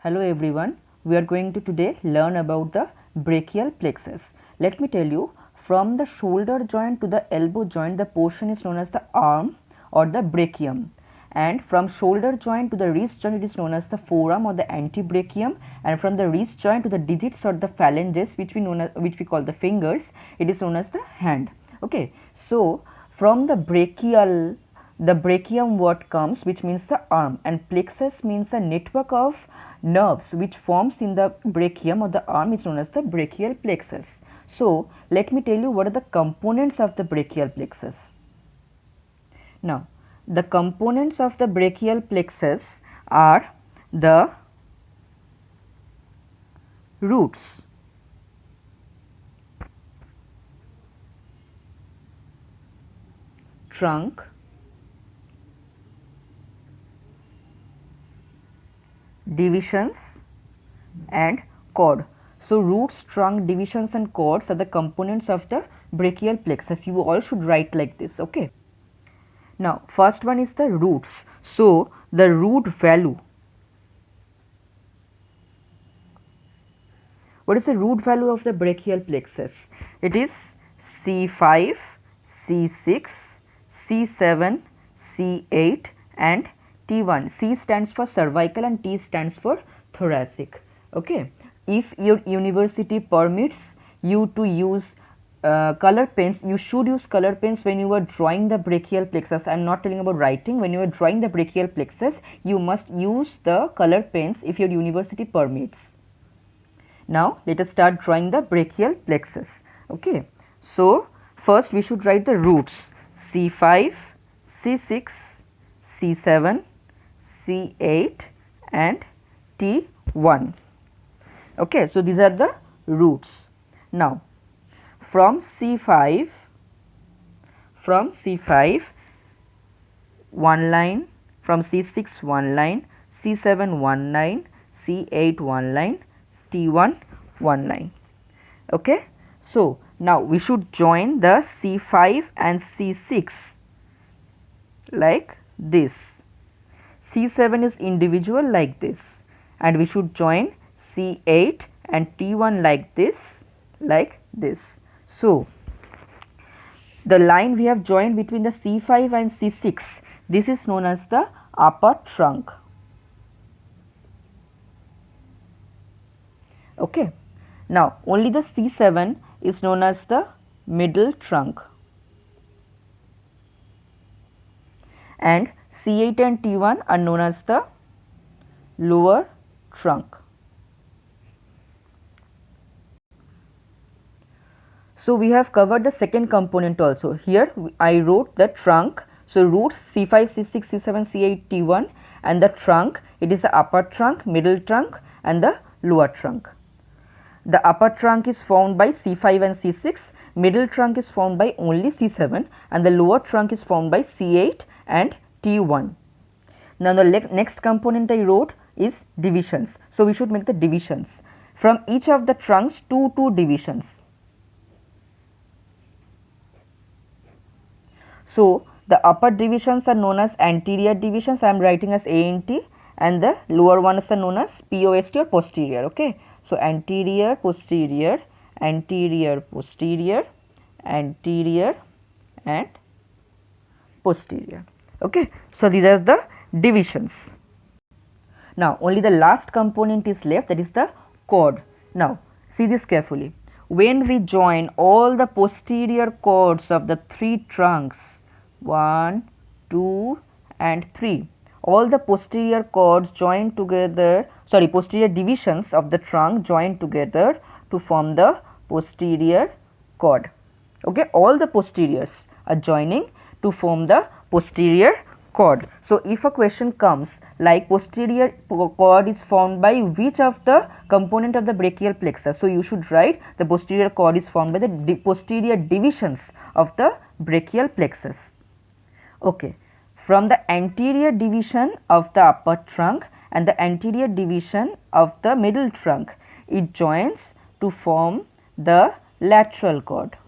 Hello everyone, we are going to today learn about the brachial plexus. Let me tell you, from the shoulder joint to the elbow joint, the portion is known as the arm or the brachium, and from shoulder joint to the wrist joint it is known as the forearm or the antebrachium, and from the wrist joint to the digits or the phalanges which we call the fingers, it is known as the hand. Okay, so from the brachium word comes, which means the arm, and plexus means a network of nerves which forms in the brachium or the arm is known as the brachial plexus. So, let me tell you what are the components of the brachial plexus. Now, the components of the brachial plexus are the roots, trunk, divisions and cord. So, roots, trunk, divisions and cords are the components of the brachial plexus. You all should write like this. Okay. Now, first one is the roots. So, the root value. What is the root value of the brachial plexus? It is C5, C6, C7, C8 and T1. C stands for cervical and T stands for thoracic. Okay. If your university permits you to use color pens, you should use color pens when you are drawing the brachial plexus. I am not telling about writing. When you are drawing the brachial plexus, you must use the color pens if your university permits. Now, let us start drawing the brachial plexus. Okay. So, first we should write the roots C5, C6, C7, C8 and T1. Okay, so these are the roots. Now, from C5 one line, from C6 one line, C7 one line, C8 one line, T1 one line. Okay, so now we should join the C5 and C6 like this. C7 is individual like this, and we should join C8 and T1 like this, So, the line we have joined between the C5 and C6, this is known as the upper trunk. Okay. Now, only the C7 is known as the middle trunk, and C8 and T1 are known as the lower trunk. So, we have covered the second component also. Here I wrote the trunk. So, roots C5, C6, C7, C8, T1, and the trunk, it is the upper trunk, middle trunk and the lower trunk. The upper trunk is formed by C5 and C6, middle trunk is formed by only C7 and the lower trunk is formed by C8 and T1. Now, the next component I wrote is divisions. So, we should make the divisions. From each of the trunks, two divisions. So, the upper divisions are known as anterior divisions. I am writing as ANT, and the lower ones are known as POST or posterior. Okay. So, anterior, posterior, anterior, posterior, anterior and posterior. Okay. So, these are the divisions. Now, only the last component is left, that is the cord. Now, see this carefully. When we join all the posterior cords of the three trunks, 1, 2 and 3, all the posterior cords join together, posterior divisions of the trunk join together to form the posterior cord. Okay, all the posteriors are joining to form the posterior cord. So, if a question comes like posterior cord is formed by which of the component of the brachial plexus, so you should write the posterior cord is formed by the posterior divisions of the brachial plexus. Okay. From the anterior division of the upper trunk and the anterior division of the middle trunk, it joins to form the lateral cord.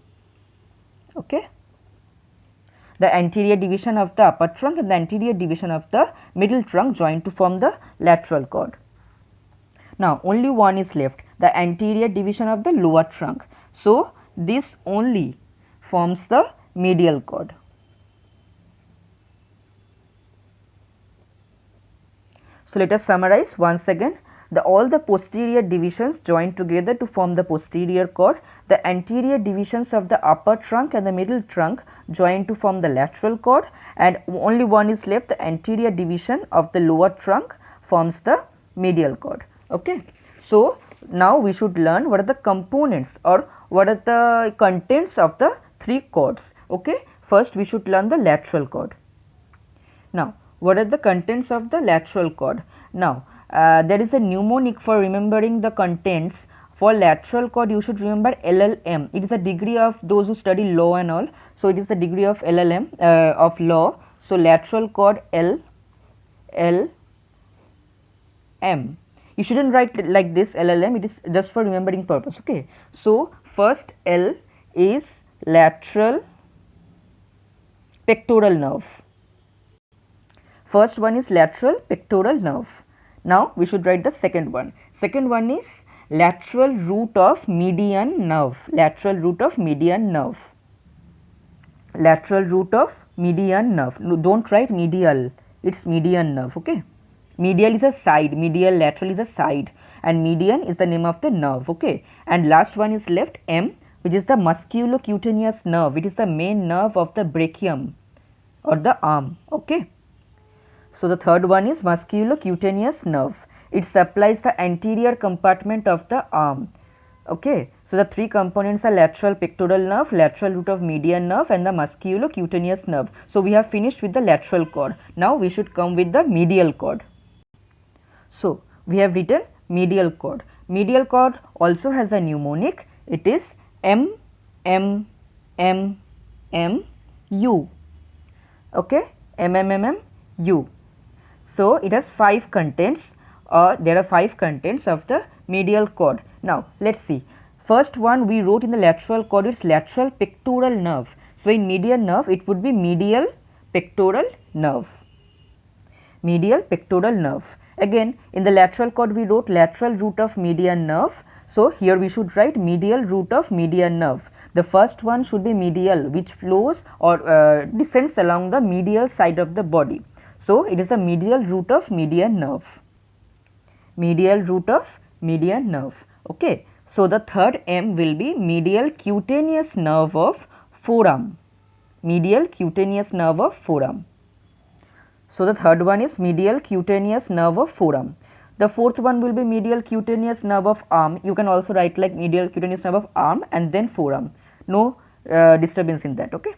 Okay. The anterior division of the upper trunk and the anterior division of the middle trunk join to form the lateral cord. Now only one is left, the anterior division of the lower trunk. So this only forms the medial cord. So let us summarize once again. All the posterior divisions join together to form the posterior cord. The anterior divisions of the upper trunk and the middle trunk join to form the lateral cord, and only one is left, the anterior division of the lower trunk forms the medial cord. Okay. So now we should learn what are the components or what are the contents of the three cords. Okay. First we should learn the lateral cord. Now what are the contents of the lateral cord? Now there is a mnemonic for remembering the contents. For lateral cord you should remember LLM. It is a degree of those who study law and all. So it is the degree of LLM of law. So lateral cord L M. You shouldn't write like this LLM, it is just for remembering purpose. Okay. So first L is lateral pectoral nerve. First one is lateral pectoral nerve. Now we should write the second one. Second one is lateral root of median nerve. Lateral root of median nerve. Lateral root of median nerve. No, don't write medial. It's median nerve. Okay. Medial is a side. Medial, lateral is a side, and median is the name of the nerve. Okay. And last one is left M, which is the musculocutaneous nerve. It is the main nerve of the brachium or the arm. Okay. So the third one is musculocutaneous nerve. It supplies the anterior compartment of the arm. Okay. So the three components are lateral pectoral nerve, lateral root of median nerve, and the musculocutaneous nerve. So we have finished with the lateral cord. Now we should come with the medial cord. So we have written medial cord. Medial cord also has a mnemonic. It is M M M M U. Okay. M M M M U. So it has 5 contents. There are 5 contents of the medial cord. Now let's see. First one we wrote in the lateral cord is lateral pectoral nerve. So in median nerve it would be medial pectoral nerve. Medial pectoral nerve. Again in the lateral cord we wrote lateral root of median nerve. So here we should write medial root of median nerve. The first one should be medial, which flows or descends along the medial side of the body. So it is a medial root of median nerve. Medial root of median nerve. Okay. So the third M will be medial cutaneous nerve of forearm. Medial cutaneous nerve of forearm. So the third one is medial cutaneous nerve of forearm. The fourth one will be medial cutaneous nerve of arm. You can also write like medial cutaneous nerve of arm and then forearm. No disturbance in that. Okay.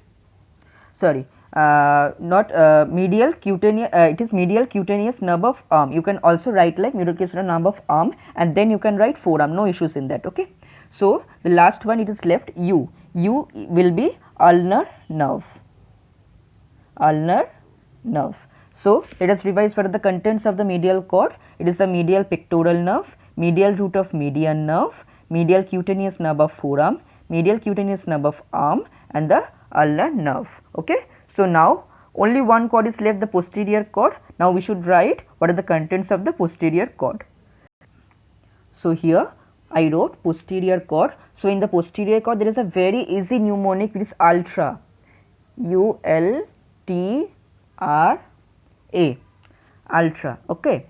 Sorry. Not medial cutaneous, it is medial cutaneous nerve of arm. You can also write like medial cutaneous nerve of arm and then you can write forearm, no issues in that. Okay. So the last one it is left U. U will be ulnar nerve. Ulnar nerve. So let us revise what are the contents of the medial cord. It is the medial pectoral nerve, medial root of median nerve, medial cutaneous nerve of forearm, medial cutaneous nerve of arm, and the ulnar nerve. Okay. So now only one cord is left, the posterior cord. Now we should write what are the contents of the posterior cord. So here I wrote posterior cord. So in the posterior cord there is a very easy mnemonic, which is ultra. U-L-T-R-A. Ultra. Okay.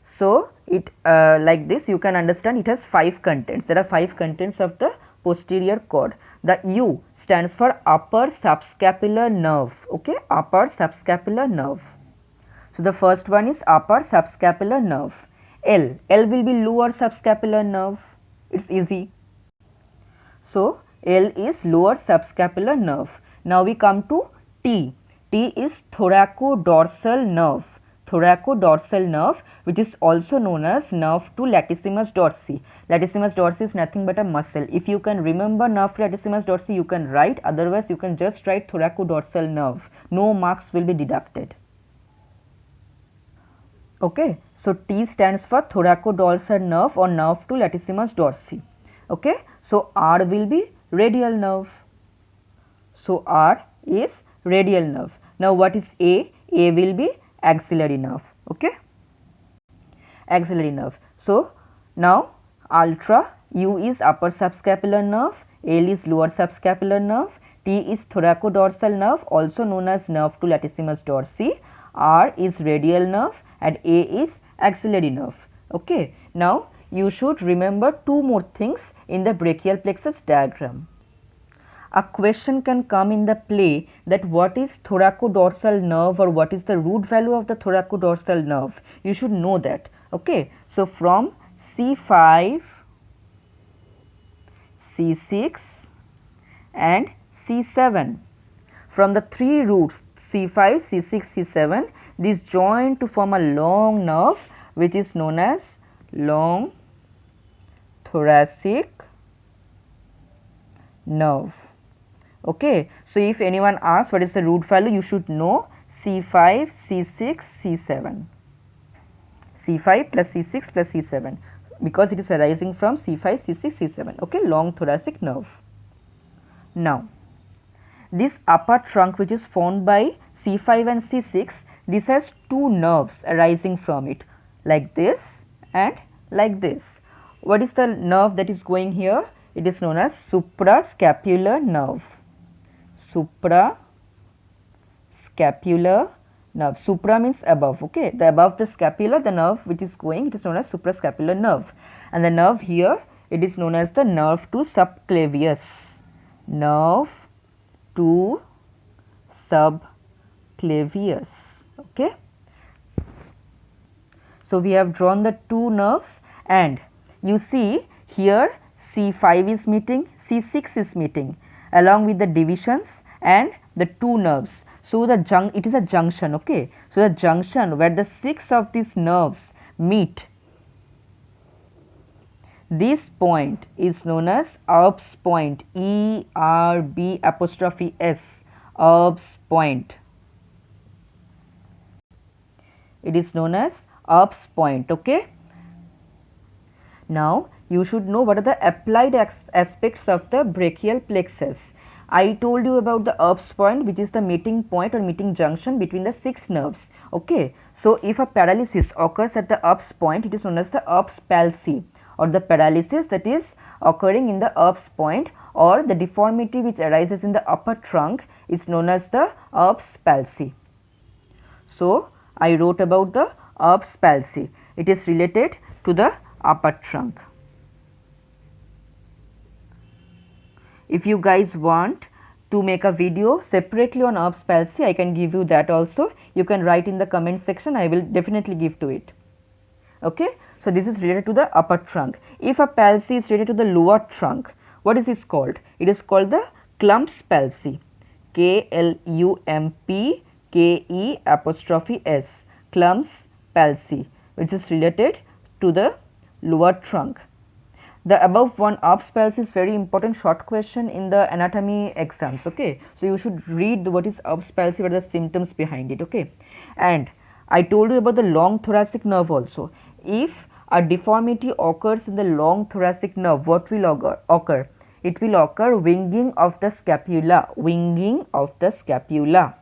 So it like this you can understand it has 5 contents. There are 5 contents of the posterior cord. The U stands for upper subscapular nerve. Okay, upper subscapular nerve. So the first one is upper subscapular nerve. L will be lower subscapular nerve. It's easy. So L is lower subscapular nerve. Now we come to T. T is thoracodorsal nerve. Thoracodorsal nerve, which is also known as nerve to latissimus dorsi. Latissimus dorsi is nothing but a muscle. If you can remember nerve to latissimus dorsi, you can write, otherwise you can just write thoracodorsal nerve. No marks will be deducted. Okay. So T stands for thoracodorsal nerve or nerve to latissimus dorsi. Okay. So R will be radial nerve. So R is radial nerve. Now what is A? A will be axillary nerve. Okay. Axillary nerve. So Now ultra, U is upper subscapular nerve, L is lower subscapular nerve, T is thoracodorsal nerve also known as nerve to latissimus dorsi, R is radial nerve and A is axillary nerve. Okay. Now you should remember two more things in the brachial plexus diagram. A question can come in the play that what is thoracodorsal nerve or what is the root value of the thoracodorsal nerve. You should know that. Okay. So, from C5, C6 and C7, from the three roots C5, C6, C7, these join to form a long nerve which is known as long thoracic nerve. Okay. So, if anyone asks what is the root value, you should know C5, C6, C7, C5 plus C6 plus C7, because it is arising from C5, C6, C7, okay, long thoracic nerve. Now, this upper trunk which is formed by C5 and C6, this has two nerves arising from it, like this and like this. What is the nerve that is going here? It is known as suprascapular nerve. Suprascapular nerve. Supra means above, okay. The above the scapula, the nerve which is going, it is known as suprascapular nerve. And the nerve here, it is known as the nerve to subclavius. Nerve to subclavius, okay. So, we have drawn the two nerves and you see here C5 is meeting, C6 is meeting along with the divisions and the two nerves. So, it is a junction, okay. So, the junction where the 6 of these nerves meet, this point is known as Erb's point, E-R-B apostrophe S, Erb's point. It is known as Erb's point, okay. Now, you should know what are the applied aspects of the brachial plexus. I told you about the Erb's point, which is the meeting point or meeting junction between the 6 nerves, okay. So, if a paralysis occurs at the Erb's point, it is known as the Erb's palsy, or the paralysis that is occurring in the Erb's point, or the deformity which arises in the upper trunk is known as the Erb's palsy. So, I wrote about the Erb's palsy. It is related to the upper trunk. If you guys want to make a video separately on Erb's palsy, I can give you that also. You can write in the comment section, I will definitely give to it, okay. So, this is related to the upper trunk. If a palsy is related to the lower trunk, what is this called? It is called the Klump's palsy, K-L-U-M-P-K-E apostrophe S, Klump's palsy, which is related to the lower trunk. The above one Erb's palsy is very important short question in the anatomy exams, okay. So, you should read what is Erb's palsy, what are the symptoms behind it, okay. And I told you about the long thoracic nerve also. If a deformity occurs in the long thoracic nerve, what will occur? It will occur winging of the scapula, winging of the scapula.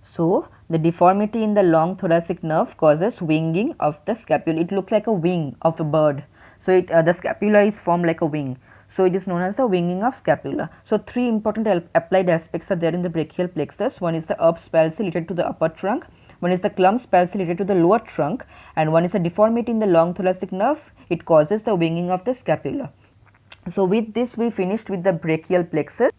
So, the deformity in the long thoracic nerve causes winging of the scapula. It looks like a wing of a bird. So, the scapula is formed like a wing. So, it is known as the winging of scapula. So, three important applied aspects are there in the brachial plexus. One is the Erb's palsy related to the upper trunk, one is the Klump's palsy related to the lower trunk, and one is a deformity in the long thoracic nerve. It causes the winging of the scapula. So, with this we finished with the brachial plexus.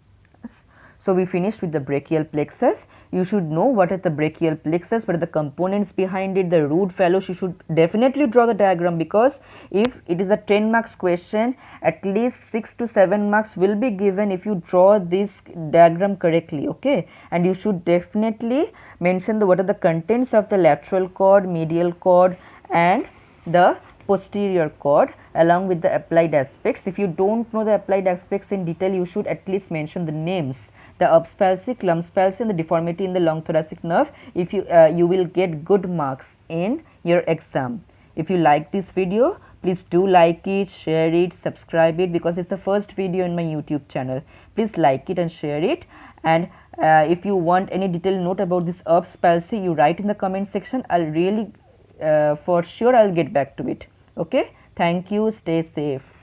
So, we finished with the brachial plexus. You should know what is the brachial plexus, what are the components behind it, the root values. You should definitely draw the diagram, because if it is a 10 marks question, at least 6 to 7 marks will be given if you draw this diagram correctly, okay. And you should definitely mention what are the contents of the lateral cord, medial cord and the posterior cord along with the applied aspects. If you do not know the applied aspects in detail, you should at least mention the names, the Erb's palsy, Klump's palsy and the deformity in the long thoracic nerve. If you you will get good marks in your exam. If you like this video, please do like it, share it, subscribe it, because it's the first video in my YouTube channel. Please like it and share it. And if you want any detailed note about this Erb's palsy, you write in the comment section. I'll really for sure I'll get back to it, okay. Thank you. Stay safe.